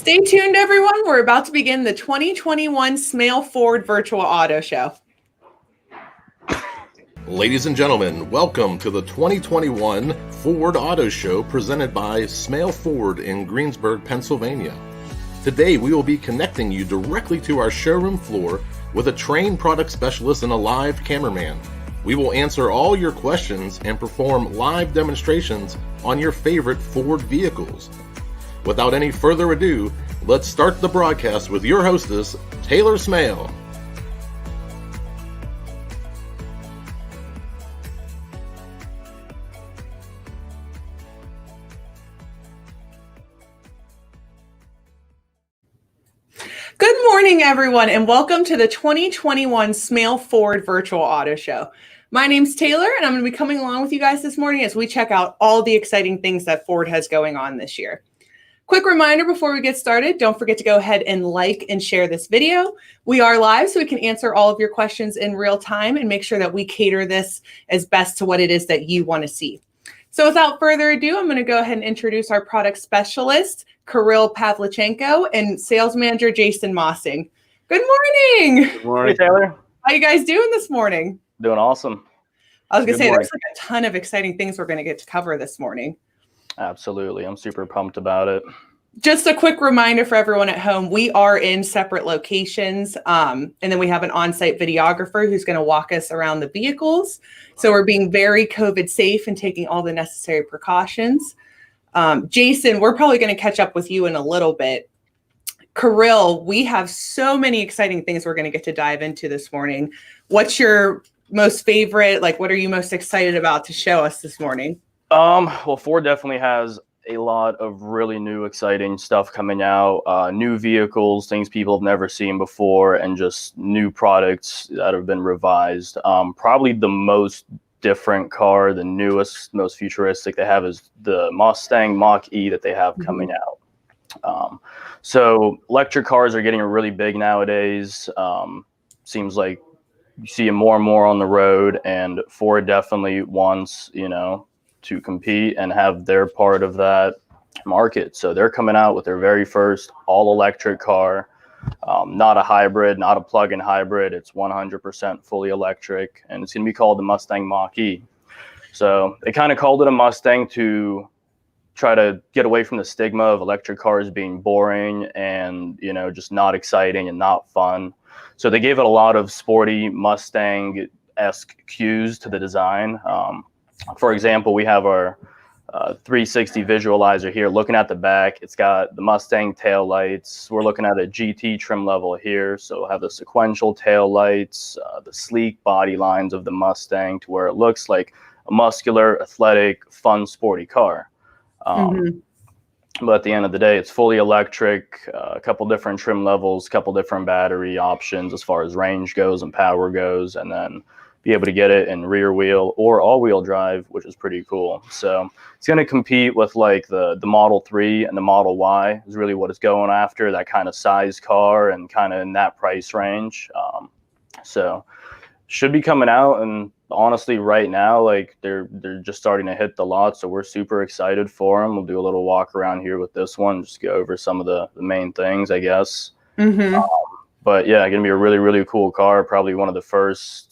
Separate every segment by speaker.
Speaker 1: Stay tuned, everyone. We're about to begin the 2021 Smail Ford Virtual Auto Show.
Speaker 2: Ladies and gentlemen, welcome to the 2021 Ford Auto Show presented by Smail Ford in Greensburg, Pennsylvania. Today we will be connecting you directly to our showroom floor with a trained product specialist and a live cameraman. We will answer all your questions and perform live demonstrations on your favorite Ford vehicles. Without any further ado, let's start the broadcast with your hostess, Taylor Smail.
Speaker 1: Good morning, everyone, and welcome to the 2021 Smail Ford Virtual Auto Show. My name's Taylor, and I'm going to be coming along with you guys this morning as we check out all the exciting things that Ford has going on this year. Quick reminder before we get started, don't forget to go ahead and like and share this video. We are live, so we can answer all of your questions in real time and make sure that we cater this as best to what it is that you want to see. So without further ado, I'm going to go ahead and introduce our product specialist, Kirill Pavlychenko, and sales manager, Jason Mossing. Good morning.
Speaker 3: Good morning, Taylor.
Speaker 1: How you guys doing this morning?
Speaker 3: Doing awesome.
Speaker 1: I was going to say, there's like a ton of exciting things we're going to get to cover this morning.
Speaker 3: Absolutely. I'm super pumped about it.
Speaker 1: Just a quick reminder for everyone at home, we are in separate locations, and then we have an on-site videographer who's going to walk us around the vehicles. So we're being very COVID safe and taking all the necessary precautions. Jason, we're probably going to catch up with you in a little bit. Kirill, we have so many exciting things we're going to get to dive into this morning. What's your most favorite, what are you most excited about to show us this morning?
Speaker 3: Well, Ford definitely has a lot of really new, exciting stuff coming out, new vehicles, things people have never seen before, and just new products that have been revised. Probably the most different car, the newest, most futuristic they have is the Mustang Mach-E that they have coming out. So electric cars are getting really big nowadays. Seems like you see them more and more on the road, and Ford definitely wants, to compete and have their part of that market. So they're coming out with their very first all-electric car, not a hybrid, not a plug-in hybrid. It's 100% fully electric, and it's going to be called the Mustang Mach-E. So they kind of called it a Mustang to try to get away from the stigma of electric cars being boring and, just not exciting and not fun. So they gave it a lot of sporty Mustang-esque cues to the design. For example, we have our 360 visualizer here looking at the back. It's got the Mustang tail lights. We're looking at a GT trim level here. So we'll have the sequential tail lights, the sleek body lines of the Mustang to where it looks like a muscular, athletic, fun, sporty car. But at the end of the day, it's fully electric, a couple different trim levels, a couple different battery options as far as range goes and power goes, and then be able to get it in rear wheel or all-wheel drive, which is pretty cool. So it's going to compete with the Model 3 and the Model Y is really what it's going after, that kind of size car and kind of in that price range. So should be coming out, and honestly right now, they're just starting to hit the lot. So we're super excited for them. We'll do a little walk around here with this one, just go over some of the main things, I guess. But yeah, going to be a really, really cool car. Probably one of the first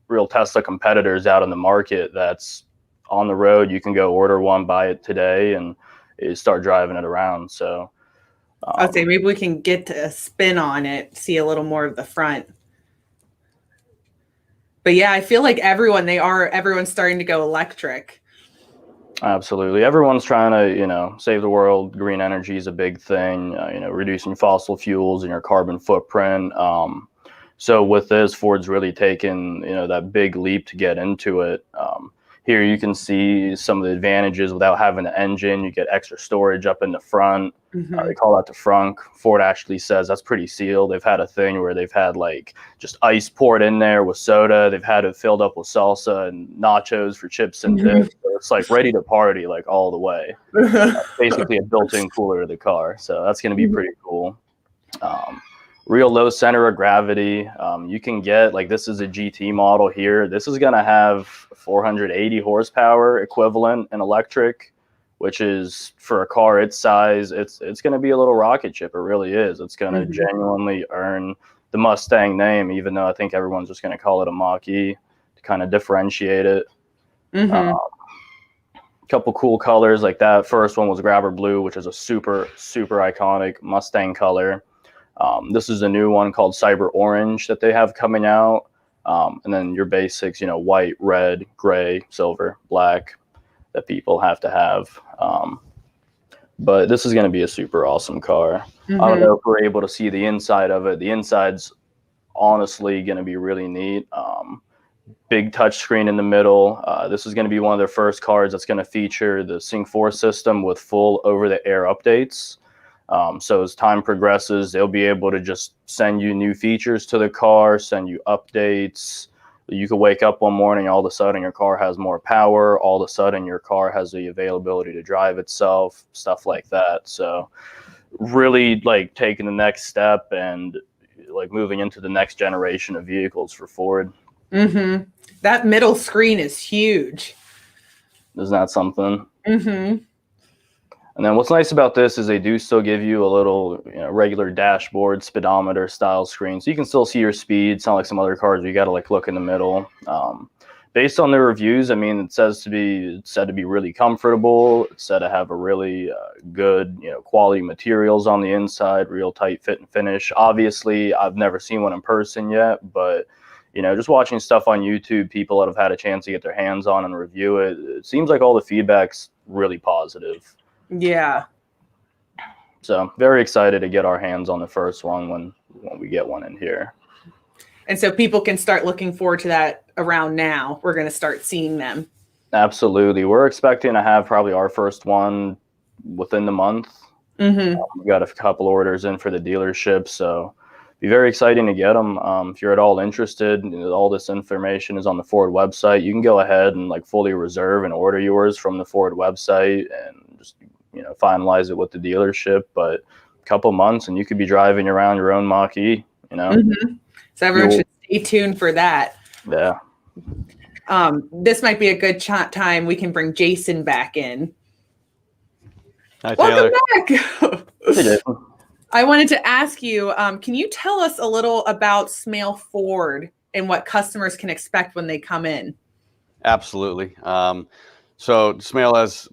Speaker 3: real Tesla competitors out in the market that's on the road. You can go order one, buy it today, and start driving it around. So
Speaker 1: I'd say maybe we can get a spin on it, see a little more of the front. But yeah, I feel like everyone's starting to go electric.
Speaker 3: Absolutely. Everyone's trying to, save the world. Green energy is a big thing, reducing fossil fuels and your carbon footprint. So with this, Ford's really taken, that big leap to get into it. Here you can see some of the advantages without having an engine. You get extra storage up in the front. They call that the frunk. Ford actually says that's pretty sealed. They've had a thing where they've had just ice poured in there with soda. They've had it filled up with salsa and nachos for chips and dip. So it's ready to party all the way. Basically a built-in cooler to the car. So that's going to be pretty cool. Real low center of gravity. You can get, this is a GT model here. This is going to have 480 horsepower equivalent in electric. which is, for a car its size, it's going to be a little rocket ship. It really is. It's going to genuinely earn the Mustang name, even though I think everyone's just going to call it a Mach-E to kind of differentiate it. Couple cool colors like that. First one was Grabber Blue, which is a super iconic Mustang color. This is a new one called Cyber Orange that they have coming out. And then your basics, white, red, gray, silver, black, that people have to have. But this is going to be a super awesome car. I don't know if we're able to see the inside of it. The inside's honestly going to be really neat. Big touch screen in the middle. This is going to be one of their first cars that's going to feature the Sync 4 system with full over-the-air updates. So as time progresses, they'll be able to just send you new features to the car, send you updates. You could wake up one morning, all of a sudden your car has more power. All of a sudden your car has the availability to drive itself, stuff like that. So really like taking the next step and like moving into the next generation of vehicles for Ford.
Speaker 1: That middle screen is huge.
Speaker 3: Isn't that something? And then what's nice about this is they do still give you a little regular dashboard speedometer style screen, so you can still see your speed. It's not like some other cars where you got to like look in the middle. Based on the reviews, I mean, it's said to be really comfortable. It's said to have a really good quality materials on the inside, real tight fit and finish. Obviously, I've never seen one in person yet, but just watching stuff on YouTube, people that have had a chance to get their hands on and review it, it seems like all the feedback's really positive.
Speaker 1: Yeah.
Speaker 3: So very excited to get our hands on the first one when we get one in here.
Speaker 1: And so people can start looking forward to that around now. We're going to start seeing them.
Speaker 3: Absolutely. We're expecting to have probably our first one within the month. We've got a couple orders in for the dealership, so be very exciting to get them. If you're at all interested, all this information is on the Ford website. You can go ahead and like fully reserve and order yours from the Ford website and just finalize it with the dealership. But a couple months and you could be driving around your own Mach-E.
Speaker 1: So everyone should stay tuned for that.
Speaker 3: Yeah.
Speaker 1: This might be a good time. We can bring Jason back in.
Speaker 4: Hi, Taylor.
Speaker 1: Welcome back. I wanted to ask you, can you tell us a little about Smail Ford and what customers can expect when they come in?
Speaker 4: Absolutely. So Smail, as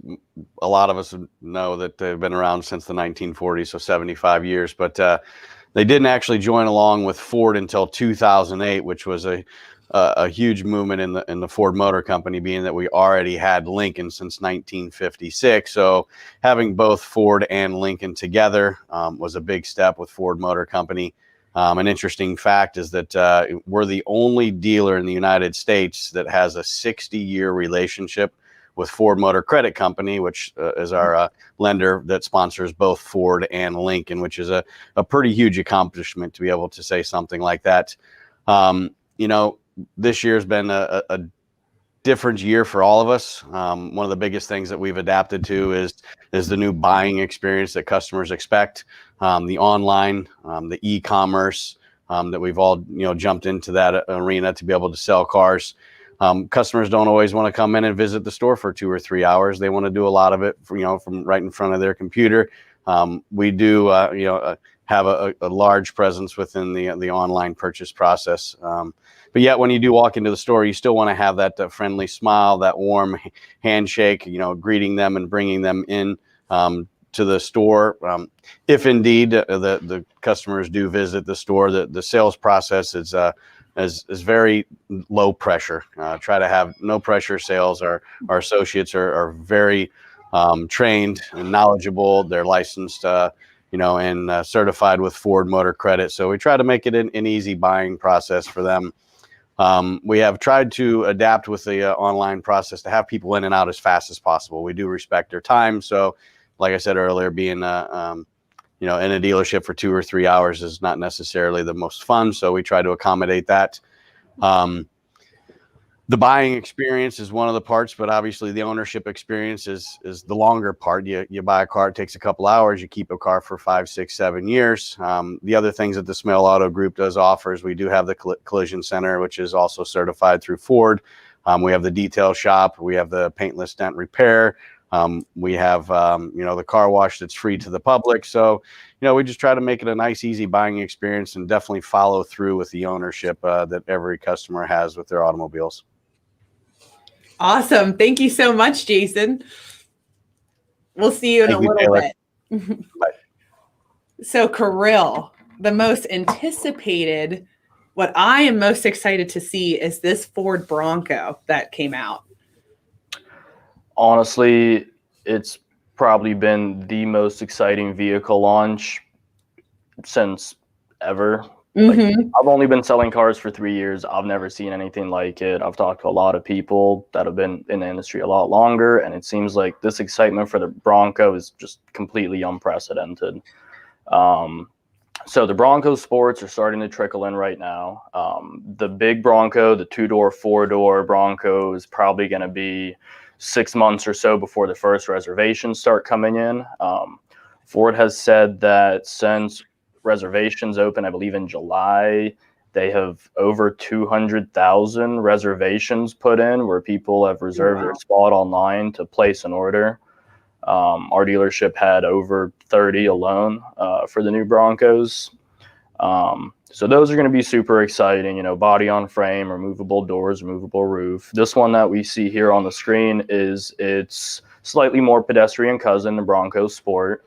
Speaker 4: a lot of us know, that they've been around since the 1940s, so 75 years. But they didn't actually join along with Ford until 2008, which was a huge movement in the Ford Motor Company, being that we already had Lincoln since 1956. So having both Ford and Lincoln together was a big step with Ford Motor Company. An interesting fact is that we're the only dealer in the United States that has a 60-year relationship with Ford Motor Credit Company, which is our lender that sponsors both Ford and Lincoln, which is a pretty huge accomplishment to be able to say something like that. This year's been a different year for all of us. One of the biggest things that we've adapted to is the new buying experience that customers expect, the online, the e-commerce, that we've all jumped into that arena to be able to sell cars. Customers don't always want to come in and visit the store for 2 or 3 hours. They want to do a lot of it from right in front of their computer. We do have a large presence within the online purchase process. But yet when you do walk into the store, you still want to have that friendly smile, that warm handshake, greeting them and bringing them in to the store. If indeed the customers do visit the store, the sales process is very low pressure. Try to have no pressure sales. Our associates are very trained and knowledgeable. They're licensed, and certified with Ford Motor Credit. So we try to make it an easy buying process for them. We have tried to adapt with the online process to have people in and out as fast as possible. We do respect their time. So like I said earlier, being in a dealership for 2 or 3 hours is not necessarily the most fun. So we try to accommodate that. The buying experience is one of the parts, but obviously the ownership experience is the longer part. You buy a car, it takes a couple hours. You keep a car for 5, 6, 7 years. The other things that the Smail Auto Group does offer is we do have the collision center, which is also certified through Ford. We have the detail shop. We have the paintless dent repair. We have, the car wash that's free to the public. So, we just try to make it a nice, easy buying experience and definitely follow through with the ownership that every customer has with their automobiles.
Speaker 1: Awesome. Thank you so much, Jason. We'll see you in a little bit.
Speaker 4: Bye.
Speaker 1: So, Kirill, the most anticipated, what I am most excited to see is this Ford Bronco that came out.
Speaker 3: Honestly, it's probably been the most exciting vehicle launch since ever. I've only been selling cars for 3 years. I've never seen anything like it. I've talked to a lot of people that have been in the industry a lot longer, and it seems like this excitement for the Bronco is just completely unprecedented. So the Bronco Sports are starting to trickle in right now. The big Bronco, the 2-door, 4-door Bronco, is probably going to be 6 months or so before the first reservations start coming in. Ford has said that since reservations open, I believe in July, they have over 200,000 reservations put in where people have reserved their spot online to place an order. Our dealership had over 30 alone for the new Broncos. So those are going to be super exciting, body on frame, removable doors, removable roof. This one that we see here on the screen is its slightly more pedestrian cousin, the Bronco Sport.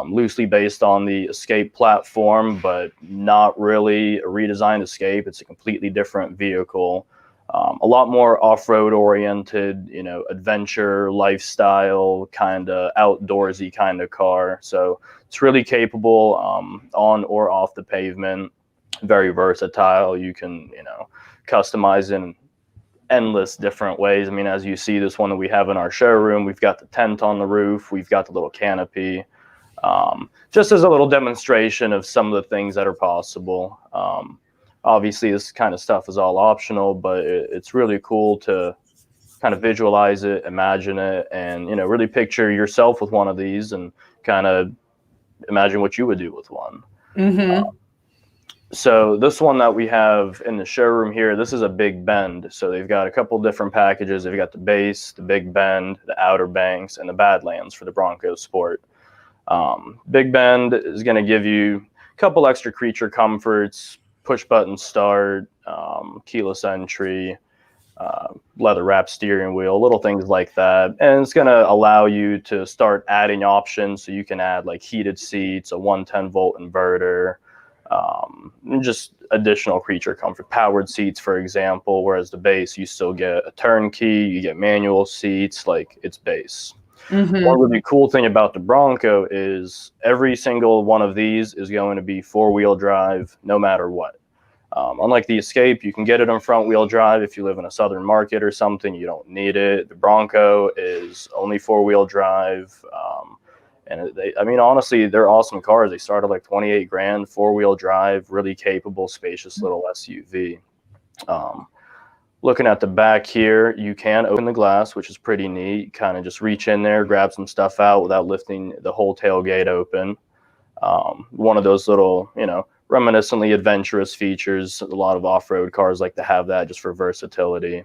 Speaker 3: Loosely based on the Escape platform, but not really a redesigned Escape. It's a completely different vehicle. A lot more off-road oriented, adventure, lifestyle, kind of outdoorsy kind of car. So it's really capable on or off the pavement, very versatile. You can, customize in endless different ways. I mean, as you see, this one that we have in our showroom, we've got the tent on the roof, we've got the little canopy. Just as a little demonstration of some of the things that are possible. Obviously, this kind of stuff is all optional, but it's really cool to kind of visualize it, imagine it, and really picture yourself with one of these and kind of imagine what you would do with one. So this one that we have in the showroom here, this is a big bend. So they've got a couple different packages. They've got the base, the big bend, the outer banks, and the Badlands for the Bronco Sport. Big Bend is going to give you a couple extra creature comforts, push button start, keyless entry, leather wrapped steering wheel, little things like that. And it's going to allow you to start adding options. So you can add like heated seats, a 110-volt inverter, and just additional creature comfort, powered seats, for example, whereas the base, you still get a turnkey, you get manual seats, like it's base. One really cool thing about the Bronco is every single one of these is going to be 4-wheel drive no matter what. Unlike the Escape, you can get it on front-wheel drive if you live in a southern market or something. You don't need it. The Bronco is only 4-wheel drive. And honestly, they're awesome cars. They start at like 28 grand, 4-wheel drive, really capable, spacious little SUV. Looking at the back here, you can open the glass, which is pretty neat. Kind of just reach in there, grab some stuff out without lifting the whole tailgate open. One of those little, reminiscently adventurous features. A lot of off-road cars like to have that just for versatility.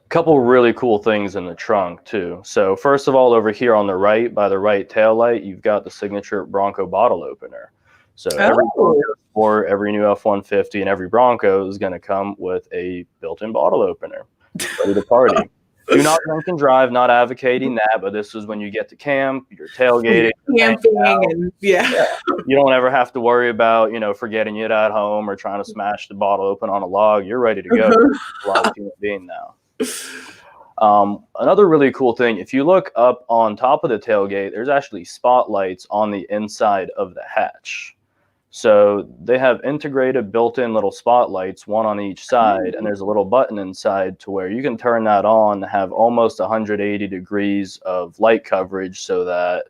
Speaker 3: Couple really cool things in the trunk too. So first of all, over here on the right, by the right taillight, you've got the signature Bronco bottle opener. So every Bronco Sport, every new F-150, and every Bronco is going to come with a built-in bottle opener, ready to party. Do not drink and drive, not advocating that, but this is when you get to camp, you're tailgating.
Speaker 1: Camping, and yeah.
Speaker 3: You don't ever have to worry about, forgetting it at home or trying to smash the bottle open on a log. You're ready to go. A lot of human being now. Another really cool thing, if you look up on top of the tailgate, there's actually spotlights on the inside of the hatch. So they have integrated built-in little spotlights, one on each side, and there's a little button inside to where you can turn that on and have almost 180 degrees of light coverage so that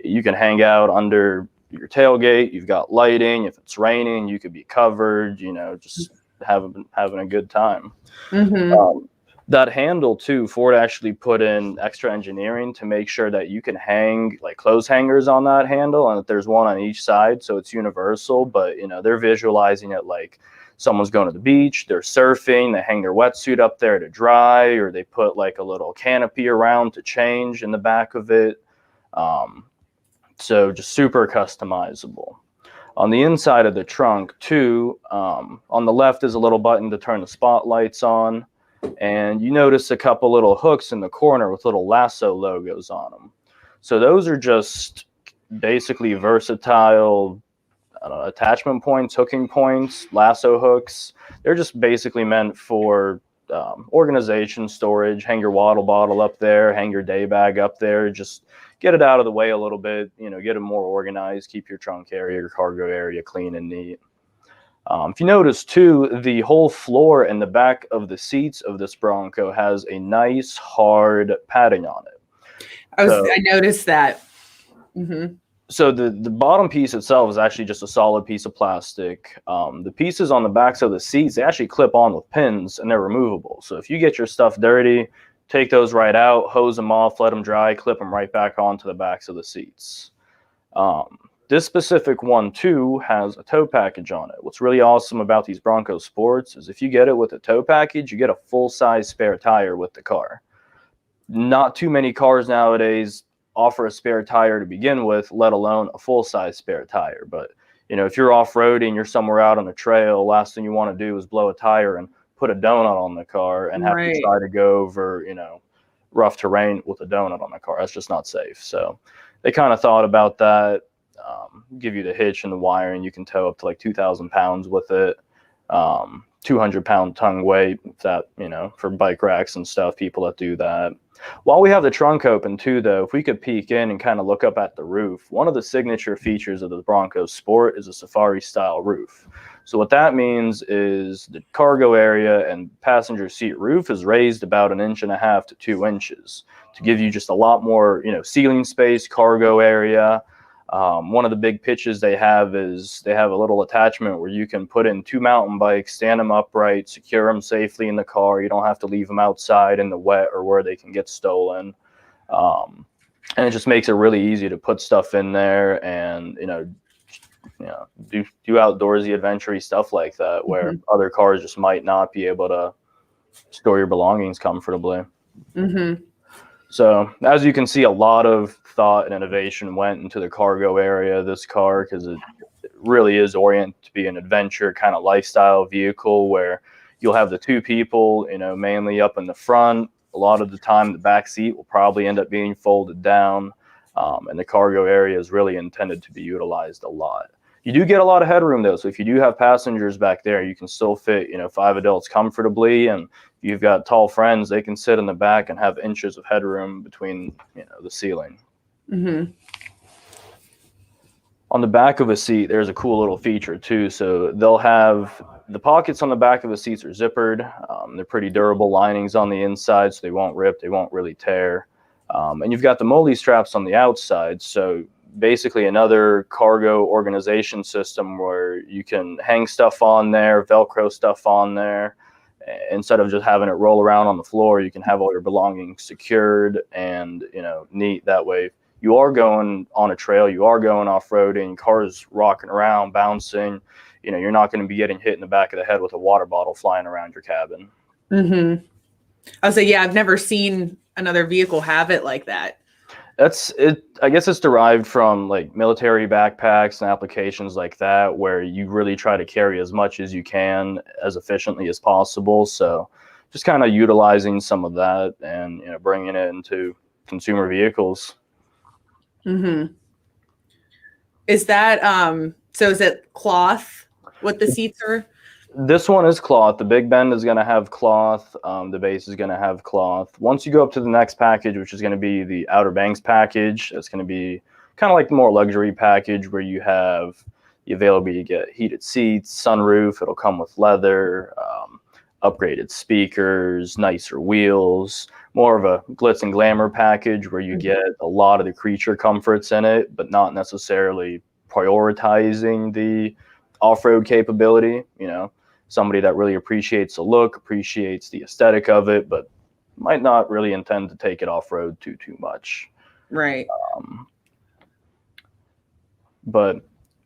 Speaker 3: you can hang out under your tailgate. You've got lighting. If it's raining, you could be covered, just having a good time. That handle too, Ford actually put in extra engineering to make sure that you can hang like clothes hangers on that handle and that there's one on each side, so it's universal. But they're visualizing it like someone's going to the beach, they're surfing, they hang their wetsuit up there to dry, or they put like a little canopy around to change in the back of it. So just super customizable. On the inside of the trunk too, on the left is a little button to turn the spotlights on. And you notice a couple little hooks in the corner with little lasso logos on them. So those are just basically versatile attachment points, hooking points, lasso hooks. They're just basically meant for organization, storage. Hang your water bottle up there, hang your day bag up there. Just get it out of the way a little bit, get it more organized, keep your trunk area, your cargo area clean and neat. If you notice too, the whole floor and the back of the seats of this Bronco has a nice hard padding on it.
Speaker 1: I noticed that. Mm-hmm.
Speaker 3: So the bottom piece itself is actually just a solid piece of plastic. The pieces on the backs of the seats, they actually clip on with pins and they're removable. So if you get your stuff dirty, take those right out, hose them off, let them dry, clip them right back onto the backs of the seats. This specific one too has a tow package on it. What's really awesome about these Bronco Sports is if you get it with a tow package, you get a full-size spare tire with the car. Not too many cars nowadays offer a spare tire to begin with, let alone a full-size spare tire. But if you're off-roading, you're somewhere out on a trail, last thing you want to do is blow a tire and put a donut on the car and have to try to go over rough terrain with a donut on the car. That's just not safe. So they kind of thought about that. Give you the hitch and the wiring. You can tow up to like 2,000 pounds with it. 200-pound tongue weight, that for bike racks and stuff, people that do that. While we have the trunk open too, though, if we could peek in and kind of look up at the roof, one of the signature features of the Bronco Sport is a safari style roof. So what that means is the cargo area and passenger seat roof is raised about 1.5 inches to 2 inches to give you just a lot more ceiling space, cargo area. One of the big pitches they have is they have a little attachment where you can put in 2 mountain bikes, stand them upright, secure them safely in the car. You don't have to leave them outside in the wet or where they can get stolen. And it just makes it really easy to put stuff in there and, do outdoorsy, adventure-y stuff like that, where other cars just might not be able to store your belongings comfortably. Mm-hmm. So as you can see, a lot of thought and innovation went into the cargo area of this car because it really is oriented to be an adventure kind of lifestyle vehicle where you'll have the 2 people, mainly up in the front. A lot of the time, the back seat will probably end up being folded down, and the cargo area is really intended to be utilized a lot. You do get a lot of headroom though, so if you do have passengers back there, you can still fit 5 adults comfortably, and if you've got tall friends, they can sit in the back and have inches of headroom between the ceiling. Mm-hmm. On the back of a seat, there's a cool little feature too. So they'll have the pockets on the back of the seats are zippered. They're pretty durable linings on the inside, so they won't rip, they won't really tear. And you've got the MOLLE straps on the outside. So basically another cargo organization system where you can hang stuff on there, Velcro stuff on there. Instead of just having it roll around on the floor, you can have all your belongings secured and neat. That way you are going on a trail, you are going off-roading, cars rocking around, bouncing, you're not going to be getting hit in the back of the head with a water bottle flying around your cabin. Mm-hmm.
Speaker 1: I'll say, yeah, I've never seen another vehicle have it like that.
Speaker 3: That's it. I guess it's derived from like military backpacks and applications like that, where you really try to carry as much as you can as efficiently as possible. So just kind of utilizing some of that and bringing it into consumer vehicles.
Speaker 1: Mm-hmm. Is that so is it cloth what the seats are?
Speaker 3: This one is cloth. The Big Bend is going to have cloth. The base is going to have cloth. Once you go up to the next package, which is going to be the Outer Banks package, it's going to be kind of like the more luxury package where you have the availability to get heated seats, sunroof. It'll come with leather, upgraded speakers, nicer wheels, more of a glitz and glamour package where you get a lot of the creature comforts in it, but not necessarily prioritizing the off-road capability. Somebody that really appreciates the look, appreciates the aesthetic of it, but might not really intend to take it off-road too much.
Speaker 1: Right.
Speaker 3: But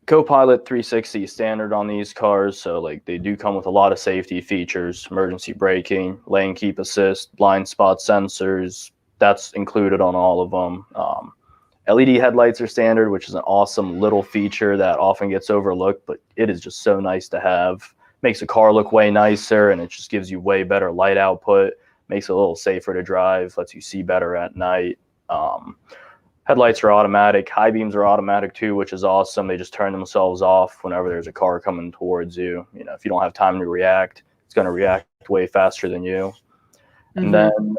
Speaker 3: Copilot 360 is standard on these cars, so like they do come with a lot of safety features, emergency braking, lane keep assist, blind spot sensors. That's included on all of them. LED headlights are standard, which is an awesome little feature that often gets overlooked, but it is just so nice to have. Makes the car look way nicer, and it just gives you way better light output. Makes it a little safer to drive, lets you see better at night. Headlights are automatic. High beams are automatic too, which is awesome. They just turn themselves off whenever there's a car coming towards you. You know, if you don't have time to react, it's going to react way faster than you. Mm-hmm. And then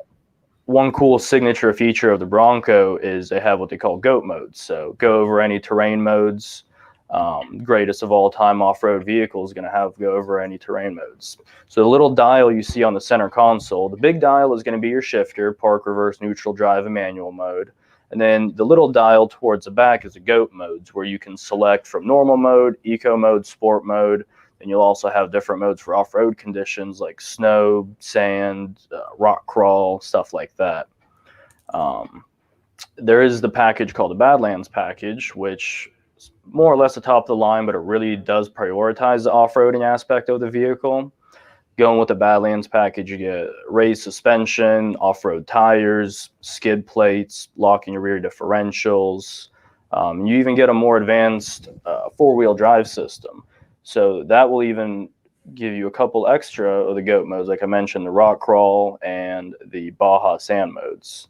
Speaker 3: one cool signature feature of the Bronco is they have what they call GOAT modes. So go over any terrain modes. Greatest of all time off-road vehicle is going to have go over any terrain modes. So the little dial you see on the center console, the big dial is going to be your shifter, park, reverse, neutral, drive, and manual mode. And then the little dial towards the back is the GOAT modes, where you can select from normal mode, eco mode, sport mode. And you'll also have different modes for off-road conditions like snow, sand, rock crawl, stuff like that. There is the package called the Badlands package, which is more or less the top of the line, but it really does prioritize the off-roading aspect of the vehicle. Going with the Badlands package, you get raised suspension, off-road tires, skid plates, locking your rear differentials. You even get a more advanced four-wheel drive system. So that will even give you a couple extra of the GOAT modes, like I mentioned, the rock crawl and the Baja sand modes.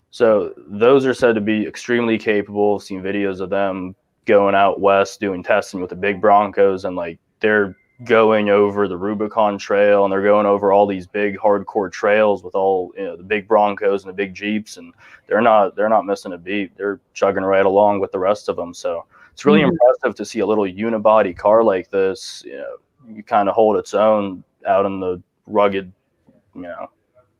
Speaker 3: So those are said to be extremely capable. I've seen videos of them going out west doing testing with the big Broncos, and like they're going over the Rubicon Trail, and they're going over all these big hardcore trails with all, you know, the big Broncos and the big Jeeps, and they're not missing a beat. They're chugging right along with the rest of them. So it's really impressive to see a little unibody car like this, you know, you kind of hold its own out in the rugged, you know,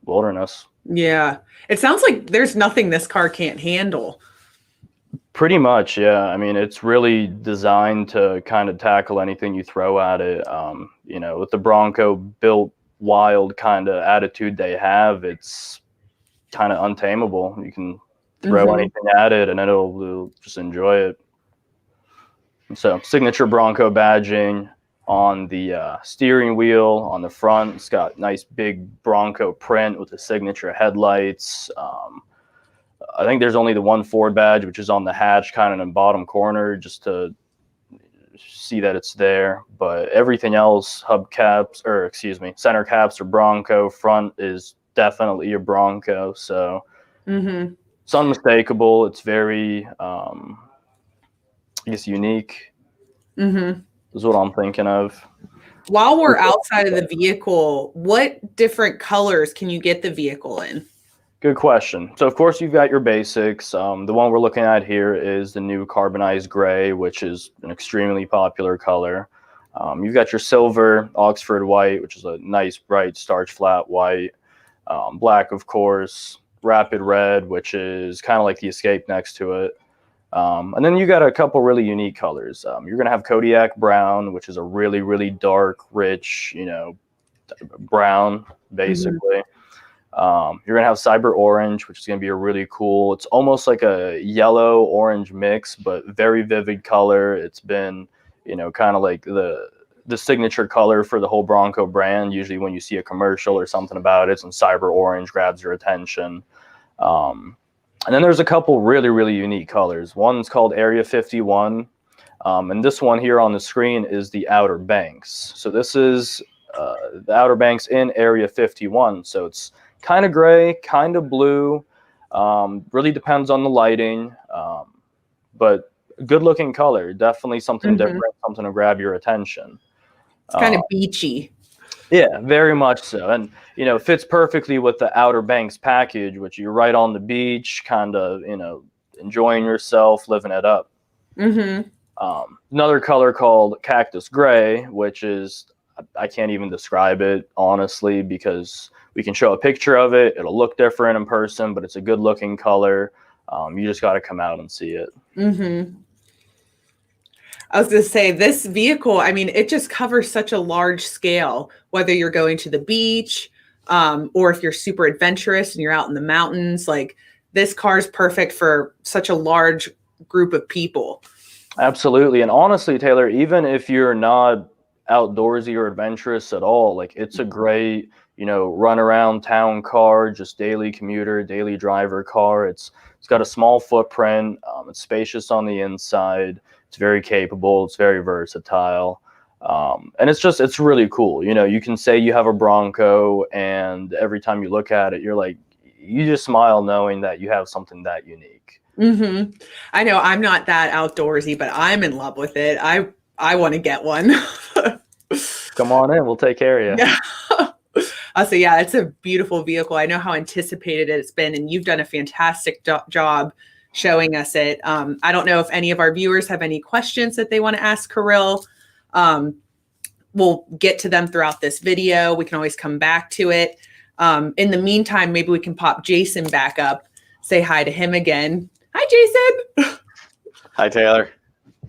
Speaker 3: wilderness.
Speaker 1: Yeah. It sounds like there's nothing this car can't handle.
Speaker 3: Pretty much, yeah. I mean, it's really designed to kind of tackle anything you throw at it. You know, with the Bronco built wild kind of attitude they have, it's kind of untamable. You can throw anything at it, and it'll just enjoy it. So, signature Bronco badging on the steering wheel on the front. It's got nice big Bronco print with the signature headlights. I think there's only the one Ford badge, which is on the hatch, kind of in the bottom corner, just to see that it's there. But everything else, center caps are Bronco. Front is definitely a Bronco. So it's unmistakable. It's very, I guess, unique. Is what I'm thinking of.
Speaker 1: While we're outside of the vehicle, what different colors can you get the vehicle in?
Speaker 3: Good question. So, of course, you've got your basics. The one we're looking at here is the new carbonized gray, which is an extremely popular color. You've got your silver, Oxford white, which is a nice, bright, starch flat white. Black, of course. Rapid red, which is kind of like the Escape next to it. And then you got a couple really unique colors. You're going to have Kodiak brown, which is a really, really dark, rich, you know, brown, basically. You're going to have Cyber Orange, which is going to be a really cool, it's almost like a yellow orange mix, but very vivid color. It's been, you know, kind of like the signature color for the whole Bronco brand. Usually when you see a commercial or something about it, some Cyber Orange grabs your attention. And then there's a couple really, really unique colors. One's called Area 51. And this one here on the screen is the Outer Banks. So this is the Outer Banks in Area 51. So it's kind of gray, kind of blue, really depends on the lighting, but good looking color, definitely something different, something to grab your attention.
Speaker 1: It's kind of beachy.
Speaker 3: Yeah, very much so. And, you know, fits perfectly with the Outer Banks package, which you're right on the beach, kind of, you know, enjoying yourself, living it up. Another color called Cactus Gray, which is, I can't even describe it, honestly, because we can show a picture of it. It'll look different in person, but it's a good looking color. You just got to come out and see it.
Speaker 1: I was going to say, this vehicle, I mean, it just covers such a large scale, whether you're going to the beach or if you're super adventurous and you're out in the mountains. Like, this car is perfect for such a large group of people.
Speaker 3: Absolutely. And honestly, Taylor, even if you're not outdoorsy or adventurous at all, like it's a great, run around town car, just daily commuter, daily driver car. It's got a small footprint. It's spacious on the inside. It's very capable. It's very versatile. And it's really cool. You can say you have a Bronco, and every time you look at it, you just smile knowing that you have something that unique.
Speaker 1: Mm-hmm. I know I'm not that outdoorsy, but I'm in love with it. I want to get one.
Speaker 3: Come on in. We'll take care of you.
Speaker 1: Yeah. So yeah, it's a beautiful vehicle. I know how anticipated it's been, and you've done a fantastic job showing us it. I don't know if any of our viewers have any questions that they want to ask Kirill. We'll get to them throughout this video. We can always come back to it. In the meantime, maybe we can pop Jason back up, say hi to him again. Hi, Jason.
Speaker 4: Hi, Taylor.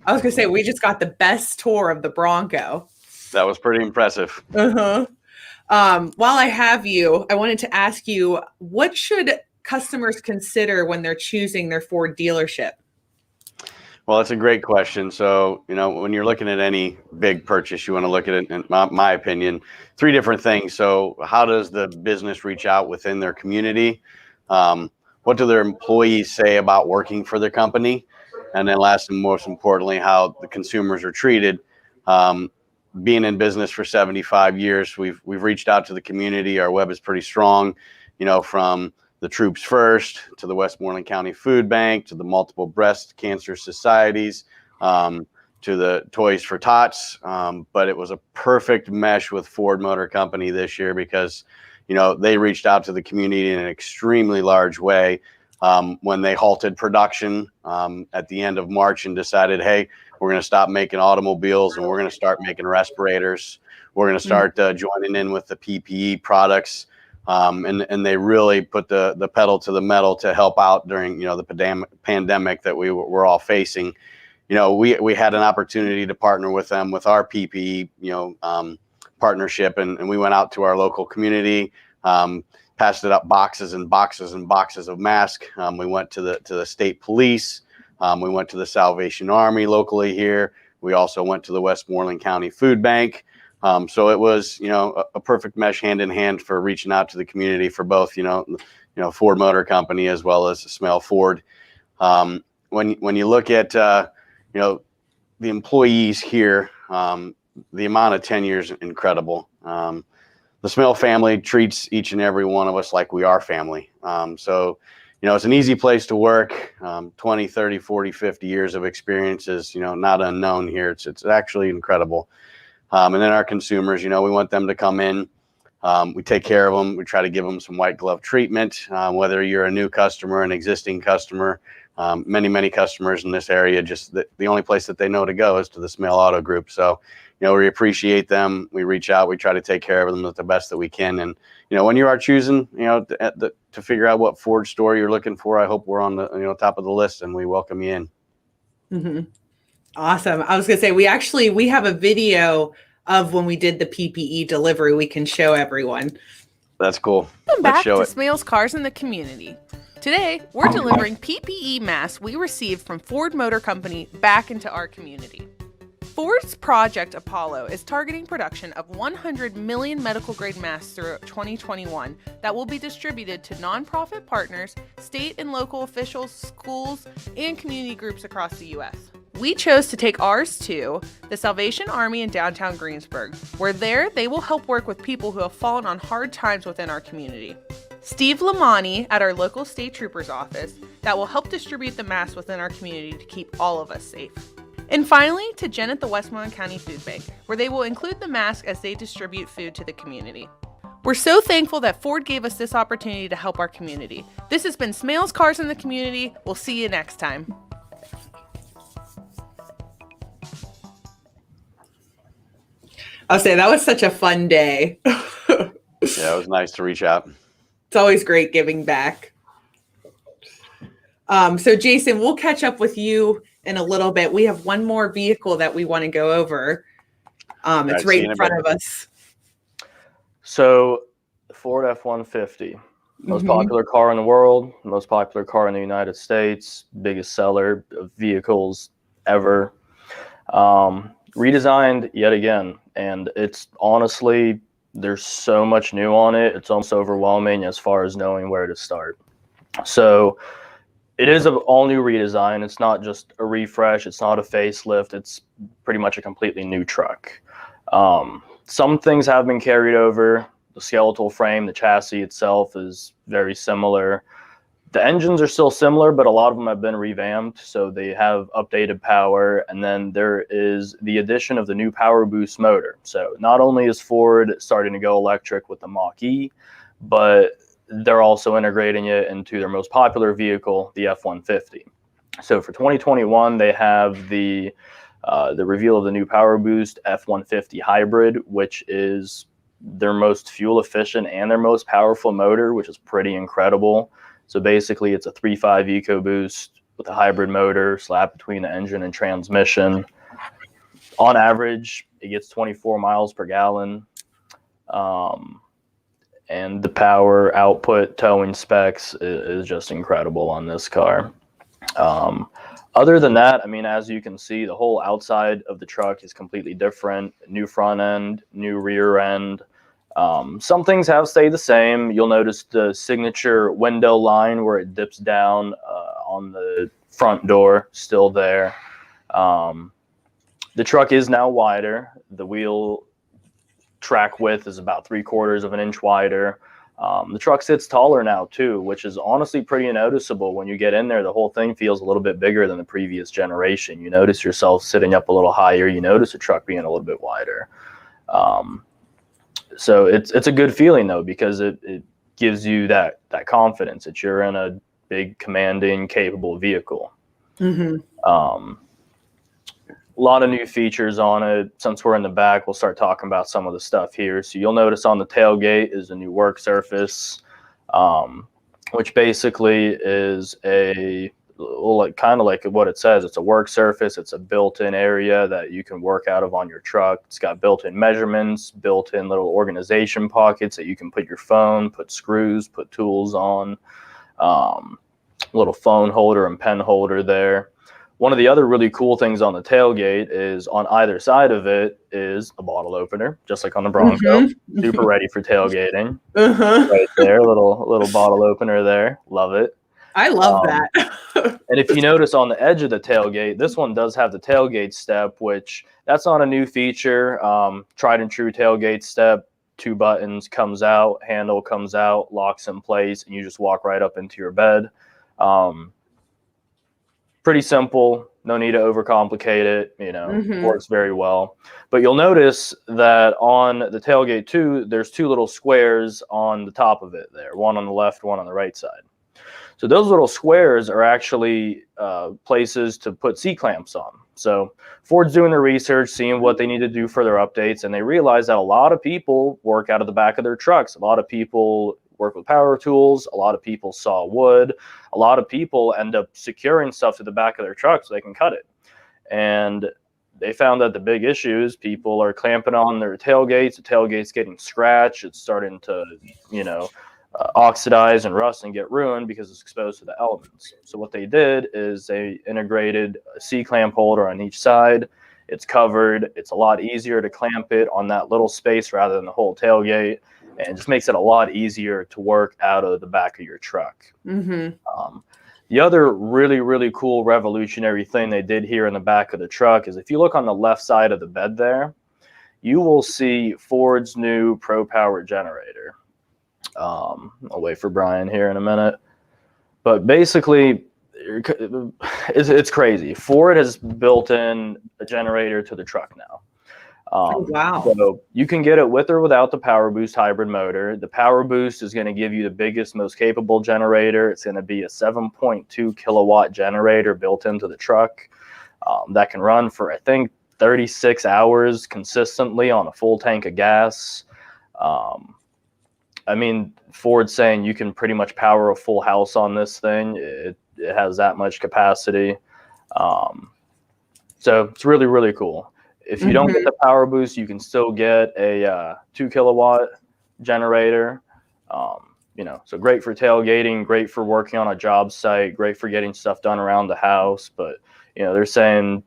Speaker 1: I was going to say, we just got the best tour of the Bronco.
Speaker 4: That was pretty impressive.
Speaker 1: Uh-huh. While I have you, I wanted to ask you, what should customers consider when they're choosing their Ford dealership?
Speaker 4: Well, that's a great question. So, when you're looking at any big purchase, you want to look at it, in my opinion, three different things. So how does the business reach out within their community? What do their employees say about working for their company? And then last and most importantly, how the consumers are treated. Being in business for 75 years, we've reached out to the community. Our web is pretty strong, from the Troops First to the Westmoreland County Food Bank to the multiple breast cancer societies, to the Toys for Tots. But it was a perfect mesh with Ford Motor Company this year because, they reached out to the community in an extremely large way when they halted production at the end of March and decided, hey, we're going to stop making automobiles and we're going to start making respirators. We're going to start joining in with the PPE products. And they really put the pedal to the metal to help out during, the pandemic that we're all facing. We had an opportunity to partner with them with our PPE, partnership. And we went out to our local community, passed it up boxes and boxes and boxes of masks. We went to the state police. We went to the Salvation Army locally here. We also went to the Westmoreland County Food Bank. So it was, a perfect mesh hand in hand for reaching out to the community for both, Ford Motor Company as well as Smail Ford. When you look at, the employees here, the amount of tenure is incredible. The Smail family treats each and every one of us like we are family. So, it's an easy place to work. 20, 30, 40, 50 years of experience is, not unknown here. It's actually incredible. And then our consumers, we want them to come in. We take care of them. We try to give them some white glove treatment, whether you're a new customer, an existing customer. Many customers in this area, just the only place that they know to go is to the Smail Auto Group. So, we appreciate them. We reach out. We try to take care of them the best that we can. And, when you are choosing, to figure out what Ford store you're looking for, I hope we're on the, top of the list and we welcome you in.
Speaker 1: Mm-hmm. Awesome. I was going to say, we have a video of when we did the PPE delivery we can show everyone.
Speaker 4: That's cool.
Speaker 5: Welcome
Speaker 4: Let's
Speaker 5: back
Speaker 4: show
Speaker 5: to
Speaker 4: it.
Speaker 5: Smail's Cars in the Community. Today, we're delivering PPE masks we received from Ford Motor Company back into our community. Ford's Project Apollo is targeting production of 100 million medical-grade masks through 2021 that will be distributed to nonprofit partners, state and local officials, schools, and community groups across the U.S. We chose to take ours to the Salvation Army in downtown Greensburg, where they will help work with people who have fallen on hard times within our community. Steve Lamani at our local state trooper's office that will help distribute the masks within our community to keep all of us safe. And finally, to Jen at the Westmoreland County Food Bank, where they will include the mask as they distribute food to the community. We're so thankful that Ford gave us this opportunity to help our community. This has been Smail's Cars in the Community. We'll see you next time.
Speaker 1: I'll say that was such a fun day.
Speaker 4: Yeah, it was nice to reach out.
Speaker 1: It's always great giving back. So Jason, we'll catch up with you in a little bit. We have one more vehicle that we want to go over. It's right in front of us.
Speaker 3: So the Ford F-150, most popular car in the world, most popular car in the United States, biggest seller of vehicles ever. Redesigned yet again, and it's honestly, there's so much new on it. It's almost overwhelming as far as knowing where to start. So it is an all new redesign. It's not just a refresh. It's not a facelift. It's pretty much a completely new truck. Some things have been carried over. The skeletal frame, the chassis itself is very similar. The engines are still similar, but a lot of them have been revamped, so they have updated power. And then there is the addition of the new power boost motor. So not only is Ford starting to go electric with the Mach-E, but they're also integrating it into their most popular vehicle, the F-150. So for 2021, they have the reveal of the new power boost F-150 hybrid, which is their most fuel efficient and their most powerful motor, which is pretty incredible. So basically, it's a 3.5 EcoBoost with a hybrid motor slapped between the engine and transmission. On average, it gets 24 miles per gallon. And the power output towing specs is just incredible on this car. Other than that, I mean, as you can see, the whole outside of the truck is completely different. New front end, new rear end. Some things have stayed the same. You'll notice the signature window line where it dips down on the front door, still there. The truck is now wider. The wheel track width is about 3/4 of an inch wider. The truck sits taller now too, which is honestly pretty noticeable. When you get in there, the whole thing feels a little bit bigger than the previous generation. You notice yourself sitting up a little higher. You notice the truck being a little bit wider. So it's a good feeling though, because it gives you that confidence that you're in a big, commanding, capable vehicle.
Speaker 1: Mm-hmm.
Speaker 3: A lot of new features on it. Since we're in the back, we'll start talking about some of the stuff here. So you'll notice on the tailgate is a new work surface, which basically is kind of like what it says. It's a work surface. It's a built-in area that you can work out of on your truck. It's got built-in measurements, built-in little organization pockets that you can put your phone, put screws, put tools on. Little phone holder and pen holder there. One of the other really cool things on the tailgate is on either side of it is a bottle opener, just like on the Bronco.
Speaker 1: Mm-hmm.
Speaker 3: Super ready for tailgating.
Speaker 1: Uh-huh.
Speaker 3: Right there, little bottle opener there. Love it.
Speaker 1: I love that.
Speaker 3: And if you notice on the edge of the tailgate, this one does have the tailgate step, which that's not a new feature. Tried and true tailgate step, 2 buttons, comes out, handle comes out, locks in place, and you just walk right up into your bed. Pretty simple, no need to overcomplicate it, works very well. But you'll notice that on the tailgate too, there's 2 little squares on the top of it there, one on the left, one on the right side. So those little squares are actually places to put C-clamps on. So Ford's doing their research, seeing what they need to do for their updates, and they realize that a lot of people work out of the back of their trucks. A lot of people work with power tools. A lot of people saw wood. A lot of people end up securing stuff to the back of their truck so they can cut it. And they found that the big issue is people are clamping on their tailgates. The tailgate's getting scratched. It's starting to, oxidize and rust and get ruined because it's exposed to the elements. So what they did is they integrated a C-clamp holder on each side. It's covered. It's a lot easier to clamp it on that little space rather than the whole tailgate. And it just makes it a lot easier to work out of the back of your truck.
Speaker 1: Mm-hmm.
Speaker 3: The other really, really cool revolutionary thing they did here in the back of the truck is if you look on the left side of the bed there, you will see Ford's new Pro Power generator. I'll wait for Brian here in a minute. But basically, it's crazy. Ford has built in a generator to the truck now.
Speaker 1: Wow.
Speaker 3: So you can get it with or without the Power Boost hybrid motor. The Power Boost is going to give you the biggest, most capable generator. It's going to be a 7.2 kilowatt generator built into the truck that can run for, I think, 36 hours consistently on a full tank of gas. I mean, Ford's saying you can pretty much power a full house on this thing. It has that much capacity. So it's really, really cool. If you don't get the Power Boost, you can still get a 2 kilowatt generator. So great for tailgating, great for working on a job site, great for getting stuff done around the house. But, they're saying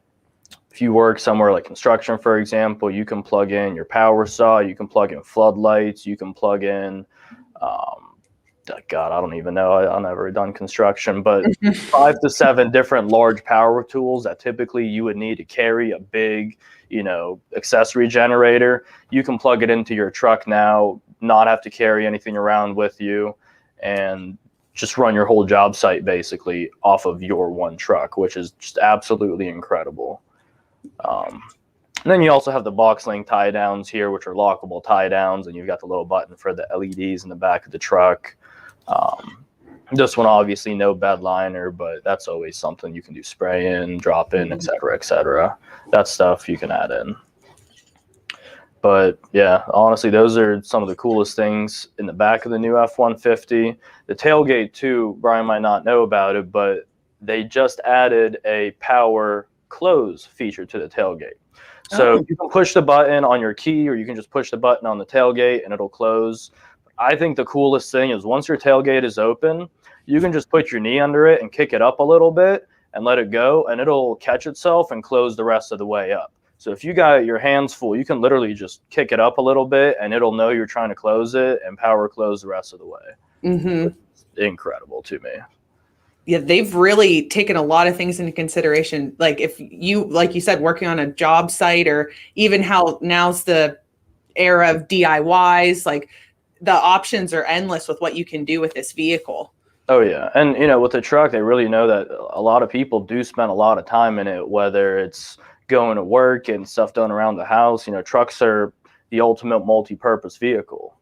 Speaker 3: if you work somewhere like construction, for example, you can plug in your power saw, you can plug in floodlights, you can plug in, God, I don't even know. I've never done construction, but 5 to 7 different large power tools that typically you would need to carry a big, accessory generator. You can plug it into your truck now, not have to carry anything around with you, and just run your whole job site basically off of your one truck, which is just absolutely incredible. And then you also have the box link tie downs here, which are lockable tie downs, and you've got the little button for the LEDs in the back of the truck. This one obviously no bed liner, but that's always something you can do spray in, drop in, etc., etc. That stuff you can add in. But yeah, honestly, those are some of the coolest things in the back of the new F-150. The tailgate too, Brian might not know about it, but they just added a power close feature to the tailgate. So you can push the button on your key, or you can just push the button on the tailgate and it'll close. I think the coolest thing is once your tailgate is open, you can just put your knee under it and kick it up a little bit and let it go, and it'll catch itself and close the rest of the way up. So if you got your hands full, you can literally just kick it up a little bit and it'll know you're trying to close it and power close the rest of the way. It's incredible to me.
Speaker 1: Yeah, they've really taken a lot of things into consideration. Like if you, like you said, working on a job site, or even how now's the era of DIYs, like the options are endless with what you can do with this vehicle.
Speaker 3: Oh yeah. And with the truck, they really know that a lot of people do spend a lot of time in it, whether it's going to work and stuff done around the house. Trucks are the ultimate multi-purpose vehicle.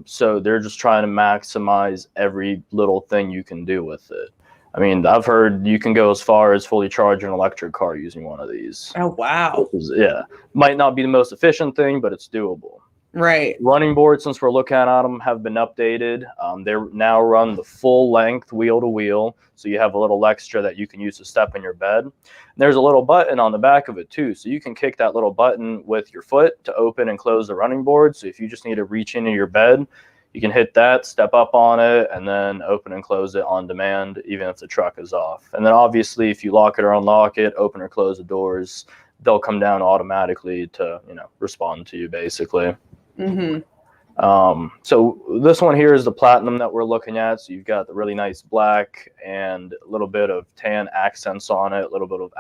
Speaker 3: So they're just trying to maximize every little thing you can do with it. I mean, I've heard you can go as far as fully charge an electric car using one of these.
Speaker 1: Oh, wow.
Speaker 3: Might not be the most efficient thing, but it's doable.
Speaker 1: Right.
Speaker 3: Running boards, since we're looking at them, have been updated. They now run the full length wheel to wheel, so you have a little extra that you can use to step in your bed. And there's a little button on the back of it too, so you can kick that little button with your foot to open and close the running board. So if you just need to reach into your bed, you can hit that, step up on it, and then open and close it on demand, even if the truck is off. And then obviously, if you lock it or unlock it, open or close the doors, they'll come down automatically to respond to you basically. So this one here is the platinum that we're looking at. So you've got the really nice black and a little bit of tan accents on it, a little bit of